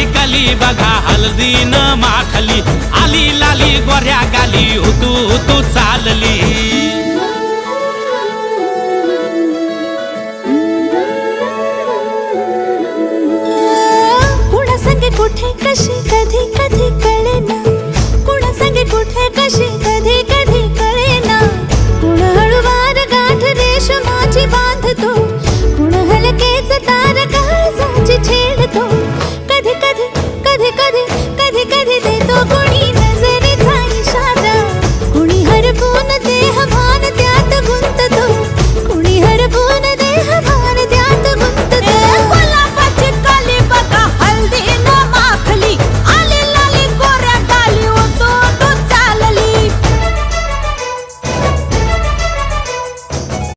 कली बघा हळदीन माखली, आली लाली गोऱ्या गाली, हुतू हुतू चालली. कुणा संगे कुठे कशी